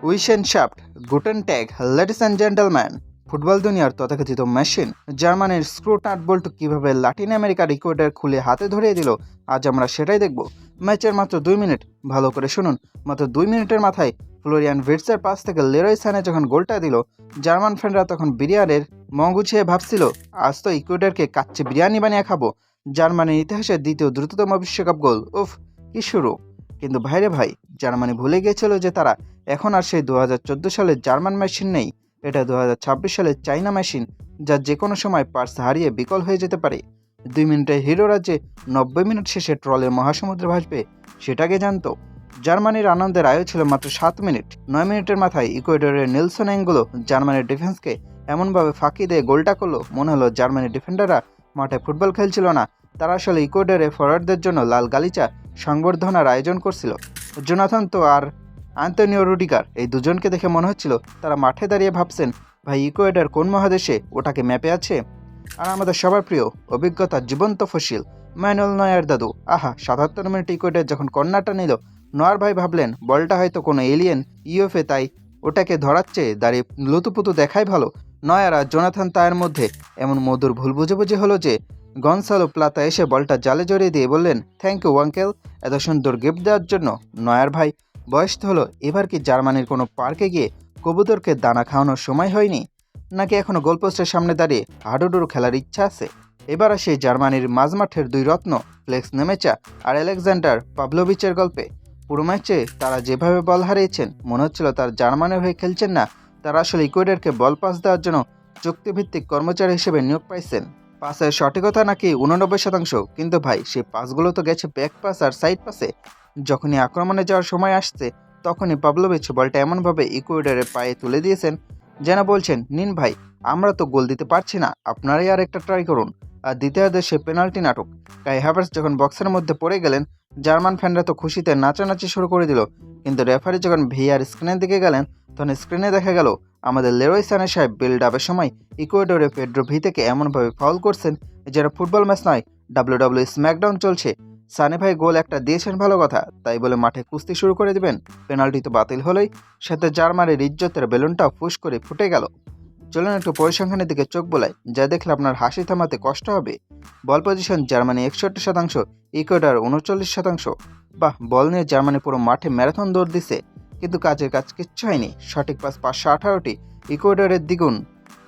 উইশেনশাফট, গুটেন ট্যাগ, ladies and gentleman. Football দুনিয়ার তথাকথিত মেশিন জার্মানির স্ক্রু নাট বল্টু কীভাবে লাতিন আমেরিকার ইকুয়েডর খুলে হাতে ধরিয়ে দিল, আজ আমরা সেটাই দেখব। ম্যাচের মাত্র 2 মিনিট, ভালো করে শুনুন। মাত্র 2 মিনিটের মাথায় ফ্লোরিয়ান ভির্টসের পাস থেকে লেরয় সানে যখন গোলটা দিল, জার্মান ফ্যানরা তখন বিরিয়ারের মঙ্গুছিয়ে ভাবছিল, আজ তো ইকুয়েডরকে কাচ্চি বিরিয়ানি বানিয়ে খাবো। জার্মানির ইতিহাসে দ্বিতীয় দ্রুততম বিশ্বকাপ গোল, উফ কি শুরু! কিন্তু ভাইরে ভাই, জার্মানি ভুলে গিয়েছিল যে তারা এখন আর সেই 2014 সালের জার্মান মেশিন নেই। এটা 2026 সালের চাইনা মেশিন, যা যে কোনো সময় পার্স হারিয়ে বিকল হয়ে যেতে পারে। 2 মিনিটের হিরো রাজ্যে 90 মিনিট শেষে ট্রলের মহাসমুদ্রে ভাসবে, সেটাকে জানতো। জার্মানির আনন্দের আয়ু ছিল মাত্র 7 মিনিট। 9 মিনিটের মাথায় ইকুয়েডরের নেলসন অ্যাঙ্গোলো জার্মানির ডিফেন্সকে এমনভাবে ফাঁকি দিয়ে গোলটা করলো, মনে হলো জার্মানির ডিফেন্ডাররা মাঠে ফুটবল খেলছিল না, তারা আসলে ইকুয়েডরের ফরওয়ার্ডদের জন্য লাল গালিচা সংবর্ধনার আয়োজন করছিল। জোনাথন তো আর আন্তোনিও রুডিগার, এই দুজনকে দেখে মনে হচ্ছিল তারা মাঠে দাঁড়িয়ে ভাবছেন, ভাই ইকুয়েডর কোন মহাদেশে, ওটাকে ম্যাপে আছে। আর আমাদের সবার প্রিয় অভিজ্ঞতার জীবন্ত ফসিল ম্যানুয়েল নয়ার দাদু, আহা 77 মিনিট ইকুয়েডর যখন কর্নারটা নিল, নয়ার ভাই ভাবলেন বলটা হয়তো কোনো এলিয়েন ইউএফএ, তাই ওটাকে ধরাচ্ছে দাঁড়িয়ে লুতুপুতু দেখাই ভালো। নয়ার আর জোনাথন তায়ের মধ্যে এমন মধুর ভুল বুঝাবুঝি হলো যে গনসালো প্লাতা এসে বলটা জালে জড়িয়ে দিয়ে বললেন, থ্যাংক ইউ আঙ্কেল, এত সুন্দর গিফট দেওয়ার জন্য। নয়ার ভাই, বয়স তো হলো, এবার কি জার্মানির কোনো পার্কে গিয়ে কবুতরকে দানা খাওয়ানোর সময় হয়নি, নাকি এখনো গোলপোস্টের সামনে দাঁড়িয়ে হাডুডুরু খেলার ইচ্ছা আছে? এবার আসে জার্মানির মাঝমাঠের দুই রত্ন ফ্লেক্স নেমেচা আর আলেকজান্ডার পাভলোভিচের গল্পে। পুরো ম্যাচে তারা যেভাবে বল হারিয়েছেন, মনে হচ্ছিল তার জার্মানির হয়ে খেলছেন না, তারা আসলে ইকুয়েডরকে বল পাস দেওয়ার জন্য চুক্তিভিত্তিক কর্মচারী হিসেবে নিয়োগ পাইছেন। পাসের সঠিকতা নাকি 89%, কিন্তু ভাই সেই পাসগুলো তো গেছে ব্যাক পাস আর সাইড পাসে। যখনই আক্রমণে যাওয়ার সময় আসছে, তখনই পাভলোভিচ বলটা এমনভাবে ইকুয়েডরের পায়ে তুলে দিয়েছেন যেন বলছেন, নিন ভাই, আমরা তো গোল দিতে পারছি না, আপনারাই আর একটা ট্রাই করুন। আর দ্বিতীয়ার্ধে সে পেনাল্টি নাটক, কাই হ্যাভার্টস যখন বক্সের মধ্যে পড়ে গেলেন, জার্মান ফ্যানরা তো খুশিতে নাচানাচি শুরু করে দিল। কিন্তু রেফারি যখন ভিআর স্ক্রিনের দিকে গেলেন, তখন স্ক্রিনে দেখা গেল আমাদের লেরয় সানে সাহেব বিল্ড আপের সময় ইকুয়েডরে পেড্রো ভিতেকে এমনভাবে ফাউল করছেন যেন ফুটবল ম্যাচ নয়, ডাব্লিউডাব্লিউ স্ম্যাকডাউন চলছে। সানে ভাই গোল একটা দিয়েছেন ভালো কথা, তাই বলে মাঠে কুস্তি শুরু করে দিবেন? পেনাল্টি তো বাতিল হলোই, সাথে জার্মানির ইজ্জতের বেলুনটাও ফুস করে ফুটে গেল। চলুন একটু পরিসংখ্যানের দিকে চোখ বোলাই, যা দেখলে আপনার হাসি থামাতে কষ্ট হবে। বল পজিশন জার্মানি 61%, ইকুয়েডর 39%। বাহ, বল নিয়ে জার্মানি পুরো মাঠে ম্যারাথন দৌড় দিছে, কিন্তু কাজের কাজ কিচ্ছু হয়নি। সঠিক পাস 518টি, ইকুয়েডরের দ্বিগুণ।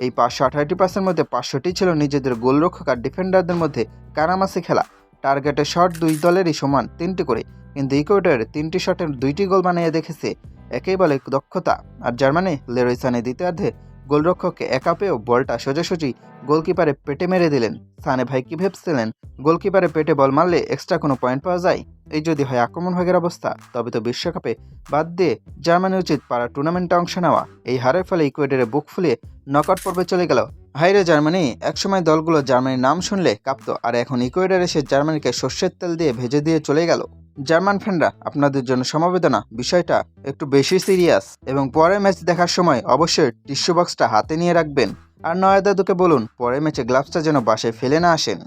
এই 518টি পাসের মধ্যে 500টি ছিল নিজেদের গোলরক্ষক আর ডিফেন্ডারদের মধ্যে কানামাসি খেলা। টার্গেটের শট দুই দলেরই সমান 3টি করে, কিন্তু ইকুয়েডর 3টি শটের 2টি গোল বানিয়ে দেখেছে, একেই বলে দক্ষতা। আর জার্মানি লেরয় সানে দ্বিতীয়ার্ধে গোলরক্ষককে একা পেয়েও বলটা সোজাসুজি গোলকিপারে পেটে মেরে দিলেন। সানে ভাই কি ভেবছিলেন, গোলকিপারে পেটে বল মারলে এক্সট্রা কোনো পয়েন্ট পাওয়া যায়? এই যদি হয় আক্রমণ ভাগের অবস্থা, তবে তো বিশ্বকাপে বাদ দিয়ে জার্মানি উচিত পাড়া টুর্নামেন্টে অংশ নেওয়া। এই হারের ফলে ইকুয়েডরে বুক ফুলিয়ে নকআউট পর্বে চলে গেল। হাইরে জার্মানি, একসময় দলগুলো জার্মানির নাম শুনলে কাঁপতো, আর এখন ইকুয়েডর এসে জার্মানিকে সর্ষের তেল দিয়ে ভেজে দিয়ে চলে গেল। জার্মান ফ্যানরা, আপনাদের জন্য সমবেদনা, বিষয়টা একটু বেশি সিরিয়াস, এবং পরের ম্যাচ দেখার সময় অবশ্যই টিস্যু বক্সটা হাতে নিয়ে রাখবেন। আর নয়া দাদুকে বলুন পরের ম্যাচে গ্লাভসটা যেন বাসায় ফেলে না আসেন।